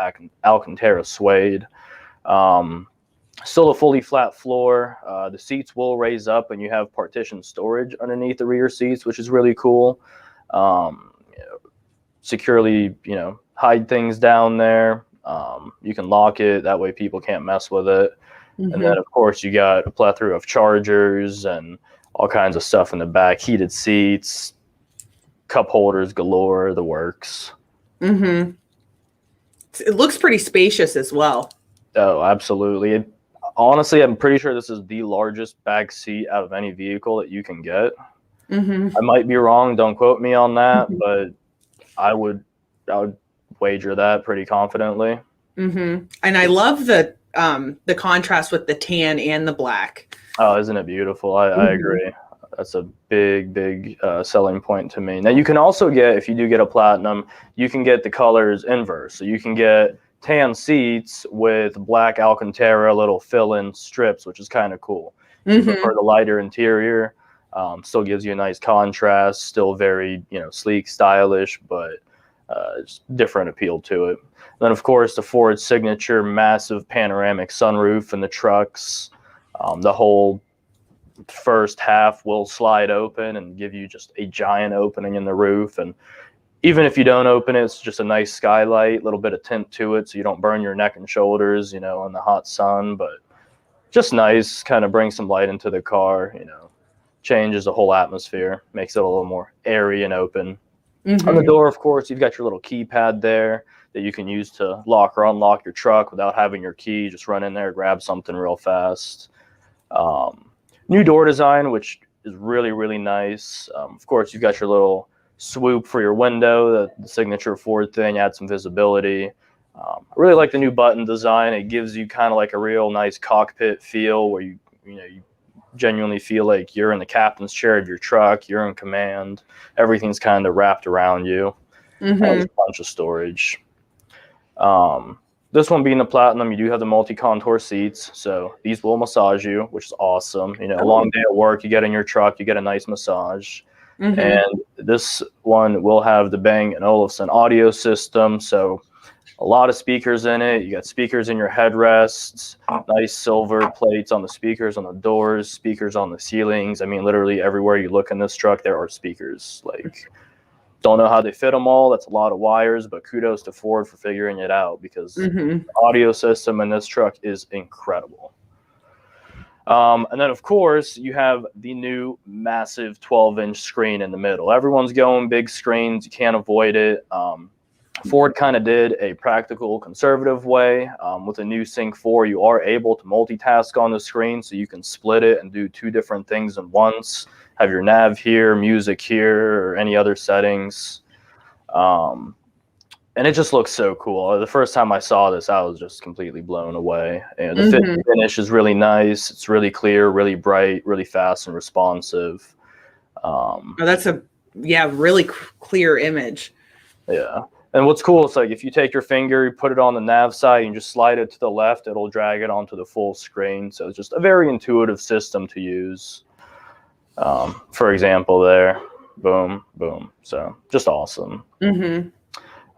Speaker 3: Alcantara suede. Still a fully flat floor. The seats will raise up, and you have partition storage underneath the rear seats, which is really cool. Securely, hide things down there. You can lock it, that way people can't mess with it. And then, of course, you got a plethora of chargers and all kinds of stuff in the back, heated seats, cup holders galore, the works. It
Speaker 1: looks pretty spacious as well.
Speaker 3: Oh, absolutely. Honestly, I'm pretty sure this is the largest back seat out of any vehicle that you can get. I might be wrong. Don't quote me on that, but I would wager that pretty confidently.
Speaker 1: And I love the contrast with the tan and the black.
Speaker 3: Oh, isn't it beautiful? I agree. That's a big selling point to me. Now, you can also get, if you do get a platinum, you can get the colors inverse. So you can get tan seats with black Alcantara little fill-in strips, which is kind of cool. If you prefer the lighter interior, still gives you a nice contrast, still very sleek, stylish, but it's different appeal to it. Then, of course, the Ford signature massive panoramic sunroof in the trucks. The whole first half will slide open and give you just a giant opening in the roof. And even if you don't open it, it's just a nice skylight, a little bit of tint to it so you don't burn your neck and shoulders, in the hot sun. But just nice, kind of brings some light into the car, changes the whole atmosphere, makes it a little more airy and open. On the door, of course, you've got your little keypad there that you can use to lock or unlock your truck without having your key. Just run in there, grab something real fast. New door design, which is really nice. Of course, you've got your little swoop for your window, the signature Ford thing, add some visibility. I really like the new button design. It gives you kind of like a real nice cockpit feel where you genuinely feel like you're in the captain's chair of your truck, you're in command, everything's kind of wrapped around you. There's a bunch of storage. This one being the Platinum, you do have the multi-contour seats, so these will massage you, which is awesome. You know, a long day at work, you get in your truck, you get a nice massage.
Speaker 1: Mm-hmm.
Speaker 3: And this one will have the Bang & Olufsen audio system, so a lot of speakers in it. You got speakers in your headrests, nice silver plates on the speakers on the doors, speakers on the ceilings. I mean, literally everywhere you look in this truck, there are speakers. Like, don't know how they fit them all. That's a lot of wires, but kudos to Ford for figuring it out, because the audio system in this truck is incredible. And then, of course, you have the new massive 12-inch screen in the middle. Everyone's going big screens. You can't avoid it. Ford kind of did a practical, conservative way. With the new Sync 4, you are able to multitask on the screen, so you can split it and do two different things at once. Have your nav here, music here, or any other settings. And it just looks so cool. The first time I saw this, I was just completely blown away. And the fit and finish is really nice. It's really clear, really bright, really fast and responsive.
Speaker 1: That's a really clear image.
Speaker 3: Yeah. And what's cool is, like, if you take your finger, you put it on the nav side, and just slide it to the left, it'll drag it onto the full screen. So it's just a very intuitive system to use. For example, there, boom, boom. So just awesome.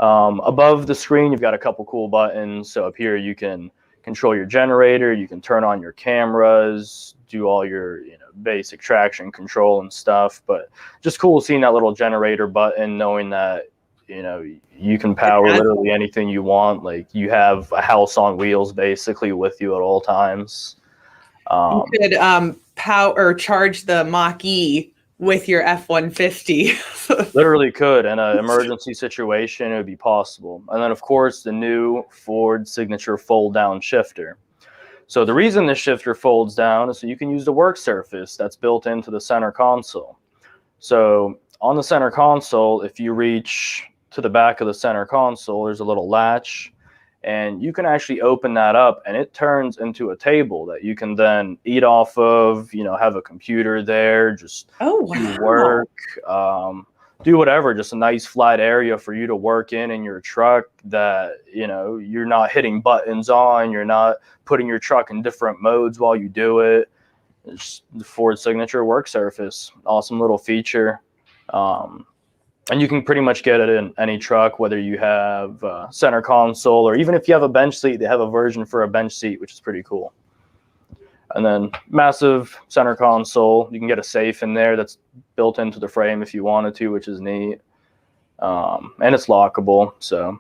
Speaker 3: Above the screen, you've got a couple cool buttons. So up here, you can control your generator. You can turn on your cameras, do all your basic traction control and stuff. But just cool seeing that little generator button, knowing that you can power literally anything you want. Like, you have a house on wheels basically with you at all times.
Speaker 1: You could power or charge the Mach-E with your F-150.
Speaker 3: Literally could. In an emergency situation, it would be possible. And then, of course, the new Ford Signature fold-down shifter. So the reason this shifter folds down is so you can use the work surface that's built into the center console. So on the center console, if you reach to the back of the center console, there's a little latch, and you can actually open that up, and it turns into a table that you can then eat off of, have a computer there, just do work, do whatever, just a nice flat area for you to work in your truck that, you're not hitting buttons on, you're not putting your truck in different modes while you do it. It's the Ford Signature work surface. Awesome little feature. And you can pretty much get it in any truck, whether you have center console, or even if you have a bench seat, they have a version for a bench seat, which is pretty cool. And then massive center console. You can get a safe in there that's built into the frame if you wanted to, which is neat. And it's lockable, so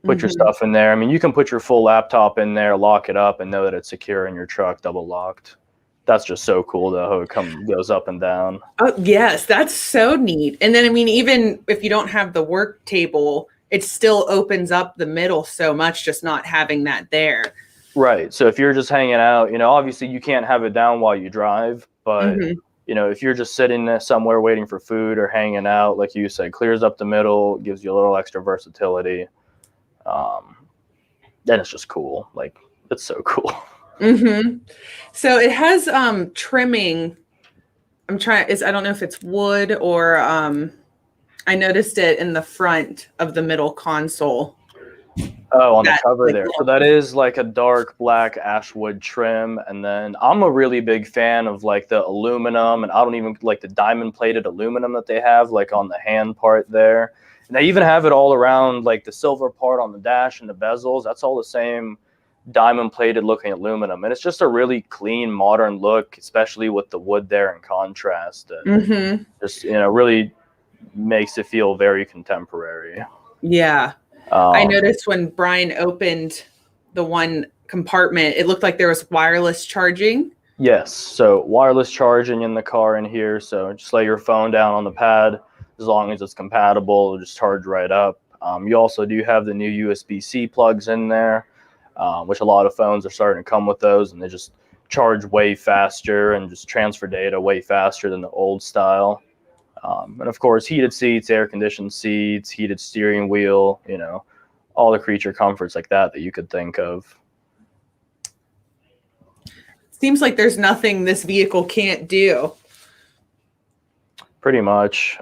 Speaker 3: put your stuff in there. I mean, you can put your full laptop in there, lock it up, and know that it's secure in your truck, double locked. That's just so cool, though, how it goes up and down.
Speaker 1: Oh, yes, that's so neat. And then, I mean, even if you don't have the work table, it still opens up the middle so much, just not having that there.
Speaker 3: Right. So if you're just hanging out, obviously you can't have it down while you drive, but, if you're just sitting there somewhere waiting for food or hanging out, like you said, clears up the middle, gives you a little extra versatility. Then it's just cool. Like, it's so cool.
Speaker 1: So it has trimming. I don't know if it's wood or I noticed it in the front of the middle console.
Speaker 3: Oh, on the cover there. So that is like a dark black ashwood trim. And then I'm a really big fan of like the aluminum, and I don't even like the diamond plated aluminum that they have like on the hand part there. And they even have it all around, like the silver part on the dash and the bezels. That's all the same diamond plated looking aluminum, and it's just a really clean modern look, especially with the wood there in contrast, and just really makes it feel very contemporary.
Speaker 1: I noticed when Brian opened the one compartment, it looked like there was wireless charging.
Speaker 3: Yes, so wireless charging in the car in here, so just lay your phone down on the pad, as long as it's compatible, it'll just charge right up. You also do have the new USB-C plugs in there, which a lot of phones are starting to come with those, and they just charge way faster and just transfer data way faster than the old style. And of course, heated seats, air conditioned seats, heated steering wheel, all the creature comforts like that you could think of.
Speaker 1: Seems like there's nothing this vehicle can't do.
Speaker 3: Pretty much.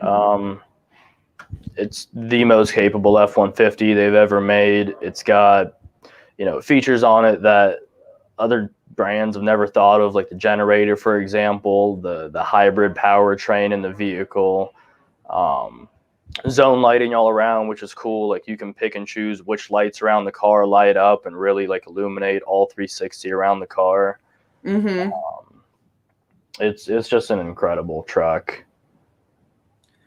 Speaker 3: It's the most capable F-150 they've ever made. It's got features on it that other brands have never thought of, like the generator, for example, the hybrid powertrain in the vehicle, zone lighting all around, which is cool. Like you can pick and choose which lights around the car light up and really like illuminate all 360 around the car.
Speaker 1: Mm-hmm.
Speaker 3: It's just an incredible truck.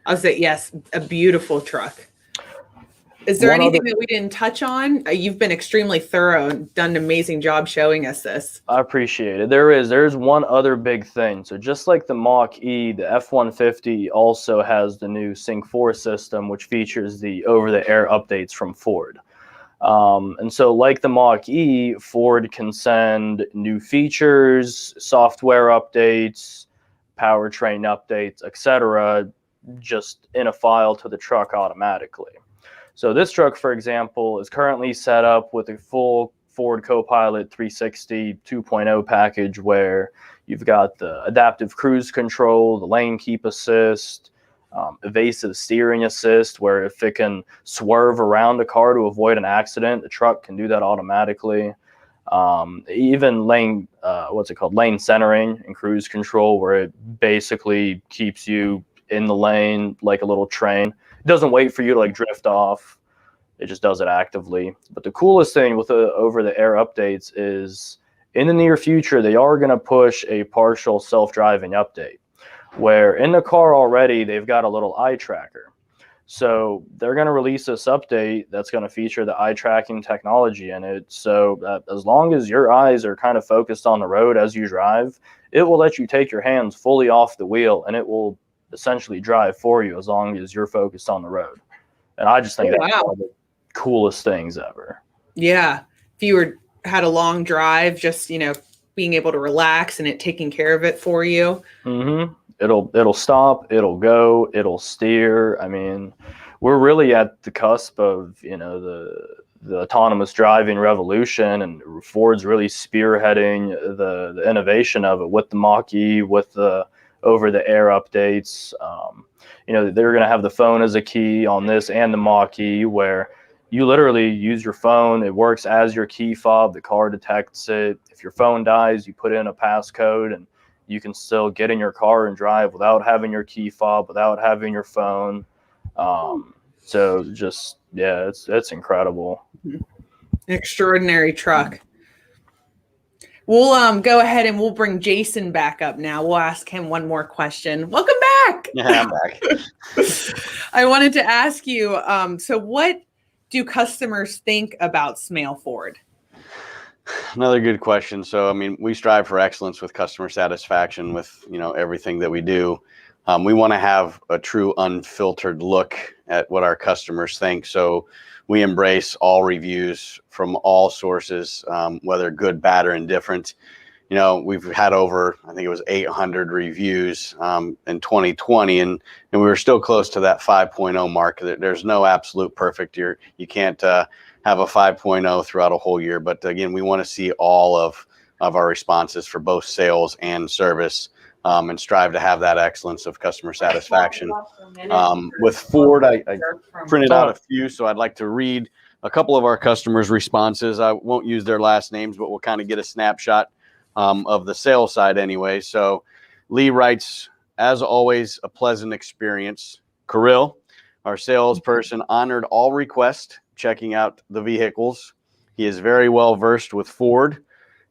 Speaker 1: I'll say yes, a beautiful truck. Is there anything that we didn't touch on? You've been extremely thorough and done an amazing job showing us this.
Speaker 3: I appreciate it. There's one other big thing. So just like the Mach-E, the F-150 also has the new Sync 4 system, which features the over-the-air updates from Ford. And so like the Mach-E, Ford can send new features, software updates, powertrain updates, etc., just in a file to the truck automatically. So this truck, for example, is currently set up with a full Ford Copilot 360 2.0 package where you've got the adaptive cruise control, the lane keep assist, evasive steering assist, where if it can swerve around a car to avoid an accident, the truck can do that automatically. Even lane centering and cruise control, where it basically keeps you in the lane like a little train. It doesn't wait for you to like drift off. It just does it actively. But the coolest thing with the over-the-air updates is in the near future, they are going to push a partial self-driving update where in the car already, they've got a little eye tracker. So they're going to release this update that's going to feature the eye tracking technology in it. So that as long as your eyes are kind of focused on the road as you drive, it will let you take your hands fully off the wheel and it will essentially drive for you as long as you're focused on the road. And I just think that's one of the coolest things ever.
Speaker 1: Yeah. If you had a long drive, just, being able to relax and it taking care of it for you.
Speaker 3: Mm-hmm. It'll stop, it'll go, it'll steer. I mean, we're really at the cusp of, the autonomous driving revolution, and Ford's really spearheading the innovation of it with the Mach-E, with the over-the-air updates. They're going to have the phone as a key on this and the Mach-E, where you literally use your phone. It works as your key fob. The car detects it. If your phone dies, you put in a passcode, and you can still get in your car and drive without having your key fob, without having your phone. So just, yeah, it's incredible.
Speaker 1: Extraordinary truck. We'll go ahead and we'll bring Jason back up now. We'll ask him one more question. Welcome back.
Speaker 4: Yeah, I'm back.
Speaker 1: I wanted to ask you, so what do customers think about Smail Ford?
Speaker 4: Another good question. So, we strive for excellence with customer satisfaction with, everything that we do. We want to have a true unfiltered look at what our customers think. So we embrace all reviews from all sources, whether good, bad, or indifferent. We've had over, I think it was 800 reviews in 2020, and we were still close to that 5.0 mark. There's no absolute perfect. You can't have a 5.0 throughout a whole year. But again, we want to see all of our responses for both sales and service, and strive to have that excellence of customer satisfaction. With Ford, I printed out a few, so I'd like to read a couple of our customers' responses. I won't use their last names, but we'll kind of get a snapshot of the sales side anyway. So Lee writes, as always, a pleasant experience. Kirill, our salesperson, honored all requests, checking out the vehicles. He is very well versed with Ford,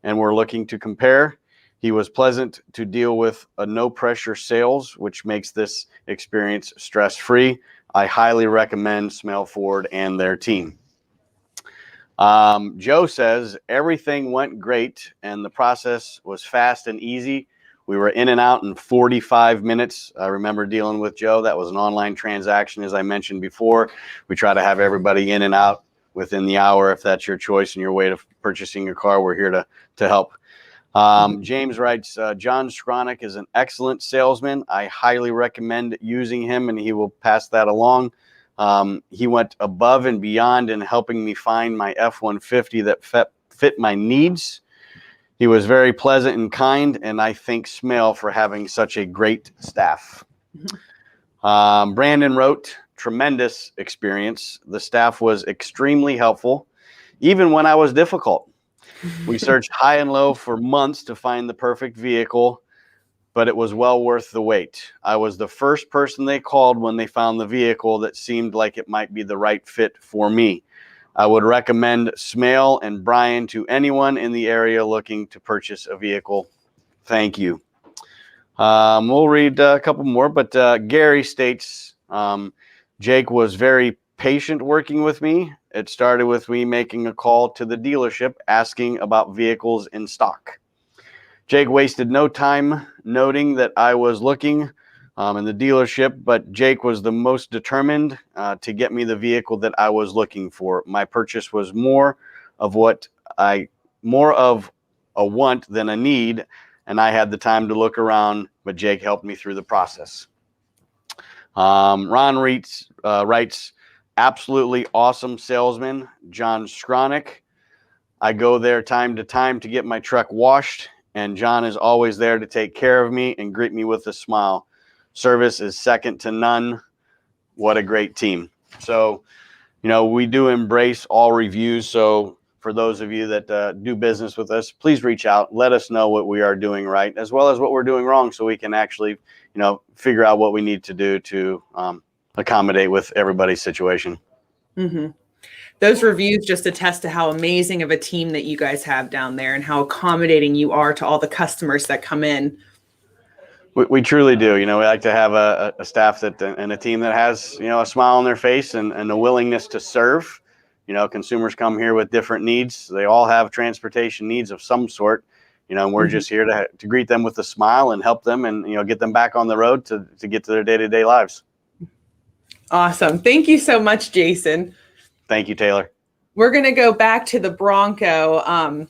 Speaker 4: and we're looking to compare. He was pleasant to deal with, a no-pressure sales, which makes this experience stress-free. I highly recommend Smail Ford and their team. Joe says, everything went great, and the process was fast and easy. We were in and out in 45 minutes. I remember dealing with Joe. That was an online transaction, as I mentioned before. We try to have everybody in and out within the hour. If that's your choice and your way of purchasing a car, we're here to help. James writes, John Skronik is an excellent salesman. I highly recommend using him, and he will pass that along. He went above and beyond in helping me find my F-150 that fit my needs. He was very pleasant and kind, and I thank Smail for having such a great staff. Brandon wrote, tremendous experience. The staff was extremely helpful. even when I was difficult. We searched high and low for months to find the perfect vehicle, but it was well worth the wait. I was the first person they called when they found the vehicle that seemed like it might be the right fit for me. I would recommend Smail and Brian to anyone in the area looking to purchase a vehicle. Thank you. We'll read a couple more, but Gary states, Jake was very patient working with me. It started with me making a call to the dealership asking about vehicles in stock. Jake wasted no time noting that I was looking in the dealership, but Jake was the most determined to get me the vehicle that I was looking for. My purchase was more of a want than a need, and I had the time to look around, but Jake helped me through the process. Ron writes, absolutely awesome salesman, John Skronik. I go there time to time to get my truck washed, and John is always there to take care of me and greet me with a smile. Service is second to none. What a great team. So, we do embrace all reviews. So for those of you that do business with us, please reach out. Let us know what we are doing right, as well as what we're doing wrong, so we can actually, figure out what we need to do to accommodate with everybody's situation.
Speaker 1: Mm-hmm. Those reviews just attest to how amazing of a team that you guys have down there and how accommodating you are to all the customers that come in.
Speaker 4: We truly do. We like to have a staff and a team that has, a smile on their face and a willingness to serve. Consumers come here with different needs. They all have transportation needs of some sort, and we're just here to greet them with a smile and help them and, get them back on the road to get to their day-to-day lives.
Speaker 1: Awesome. Thank you so much, Jason.
Speaker 4: Thank you, Taylor.
Speaker 1: We're going to go back to the Bronco,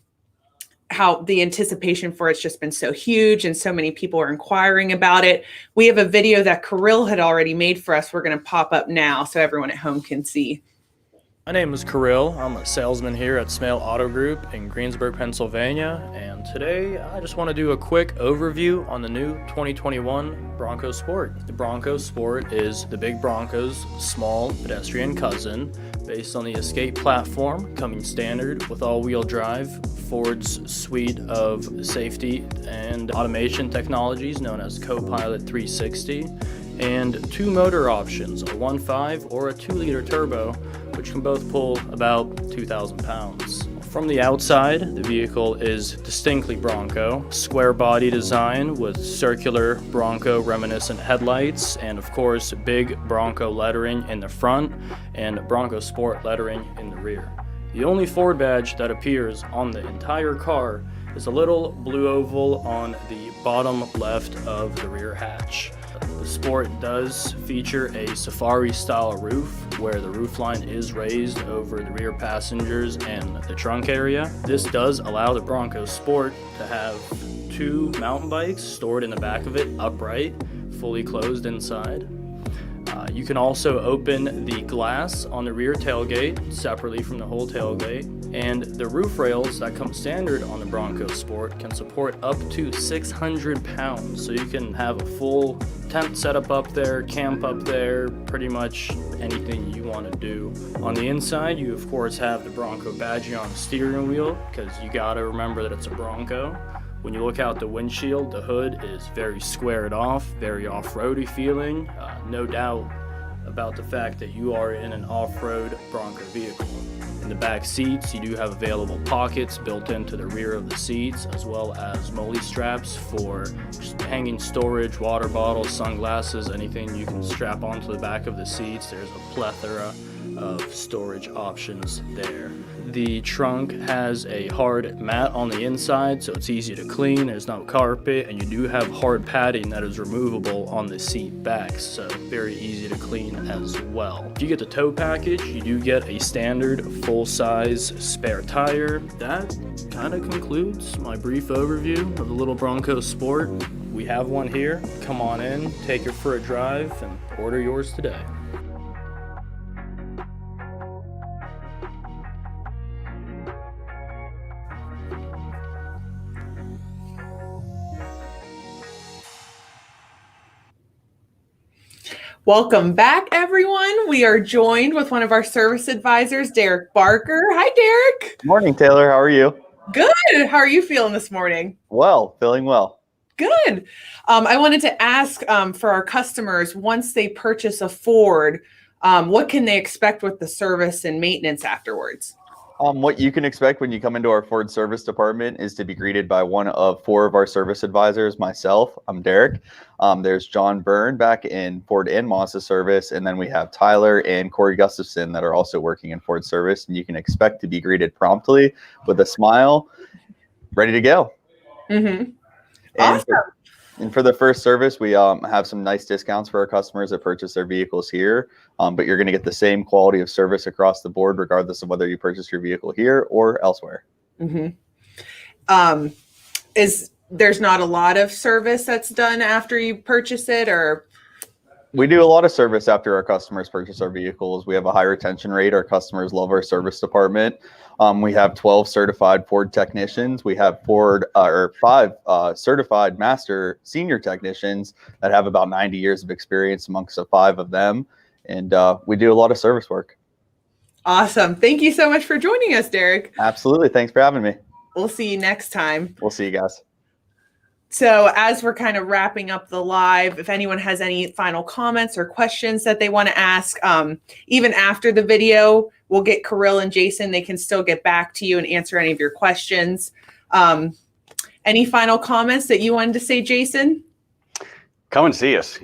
Speaker 1: how the anticipation for it's just been so huge and so many people are inquiring about it. We have a video that Kirill had already made for us. We're going to pop up now so everyone at home can see.
Speaker 6: My name is Kirill. I'm a salesman here at Smail Auto Group in Greensburg, Pennsylvania, and today I just want to do a quick overview on the new 2021 Bronco Sport. The Bronco Sport is the big Bronco's small pedestrian cousin, based on the Escape platform, coming standard with all-wheel drive, Ford's suite of safety and automation technologies known as Copilot 360, and two motor options, a 1.5 or a 2-liter turbo, which can both pull about 2,000 pounds. From the outside, the vehicle is distinctly Bronco, square body design with circular Bronco reminiscent headlights, and of course big Bronco lettering in the front and Bronco Sport lettering in the rear. The only Ford badge that appears on the entire car is a little blue oval on the bottom left of the rear hatch. The Sport does feature a safari-style roof where the roofline is raised over the rear passengers and the trunk area. This does allow the Bronco Sport to have two mountain bikes stored in the back of it, upright, fully closed inside. You can also open the glass on the rear tailgate separately from the whole tailgate, and the roof rails that come standard on the Bronco Sport can support up to 600 pounds, so you can have a full tent setup up there, camp up there, pretty much anything you want to do. On the inside, you of course have the Bronco badging on the steering wheel, because you gotta remember that it's a Bronco. When you look out the windshield, the hood is very squared off, very off-roady feeling. No doubt about the fact that you are in an off-road Bronco vehicle. In the back seats, you do have available pockets built into the rear of the seats, as well as MOLLE straps for hanging storage, water bottles, sunglasses, anything you can strap onto the back of the seats. There's a plethora of storage options there. The trunk has a hard mat on the inside, so it's easy to clean. There's no carpet, and you do have hard padding that is removable on the seat backs, so very easy to clean as well. If you get the tow package, you do get a standard full-size spare tire. That kind of concludes my brief overview of the little Bronco Sport. We have one here. Come on in, take it for a drive, and order yours today.
Speaker 1: Welcome back, everyone. We are joined with one of our service advisors, Derrick Barker. Hi, Derrick.
Speaker 7: Morning, Taylor. How are you?
Speaker 1: Good. How are you feeling this morning?
Speaker 7: Well, feeling well.
Speaker 1: Good. I wanted to ask for our customers, once they purchase a Ford, what can they expect with the service and maintenance afterwards?
Speaker 7: What you can expect when you come into our Ford service department is to be greeted by one of four of our service advisors. Myself, I'm Derrick. There's John Byrne back in Ford and Mazda service, and then we have Tyler and Corey Gustafson that are also working in Ford service. And you can expect to be greeted promptly with a smile, ready to go.
Speaker 1: Mm-hmm.
Speaker 7: And
Speaker 1: Awesome.
Speaker 7: And for the first service, we have some nice discounts for our customers that purchase their vehicles here. But you're going to get the same quality of service across the board, regardless of whether you purchase your vehicle here or elsewhere.
Speaker 1: Mm-hmm. There's not a lot of service that's done after you purchase it, or?
Speaker 7: We do a lot of service after our customers purchase our vehicles. We have a high retention rate. Our customers love our service department. We have 12 certified Ford technicians. We have five certified master senior technicians that have about 90 years of experience amongst the five of them. And we do a lot of service work.
Speaker 1: Awesome. Thank you so much for joining us, Derrick.
Speaker 7: Absolutely. Thanks for having me.
Speaker 1: We'll see you next time.
Speaker 7: We'll see you guys.
Speaker 1: So as we're kind of wrapping up the live, if anyone has any final comments or questions that they want to ask, even after the video, we'll get Kirill and Jason. They can still get back to you and answer any of your questions. Any final comments that you wanted to say, Jason?
Speaker 4: Come and see us.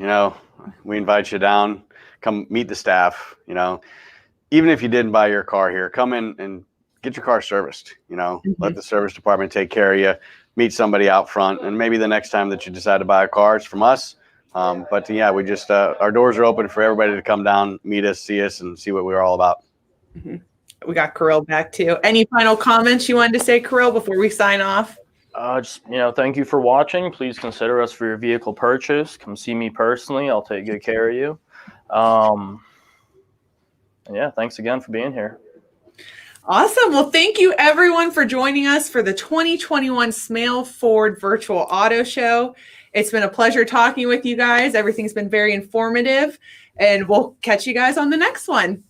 Speaker 4: We invite you down. Come meet the staff. Even if you didn't buy your car here, come in and get your car serviced. Let the service department take care of you. Meet somebody out front, and maybe the next time that you decide to buy a car, it's from us. But yeah, we just our doors are open for everybody to come down, meet us, see us, and see what we're all about.
Speaker 1: Mm-hmm. We got Kirill back too. Any final comments you wanted to say, Kirill, before we sign off?
Speaker 3: Thank you for watching. Please consider us for your vehicle purchase. Come see me personally. I'll take good care of you. And yeah, thanks again for being here.
Speaker 1: Awesome. Well, thank you everyone for joining us for the 2021 Smail Ford Virtual Auto Show. It's been a pleasure talking with you guys. Everything's been very informative, and we'll catch you guys on the next one.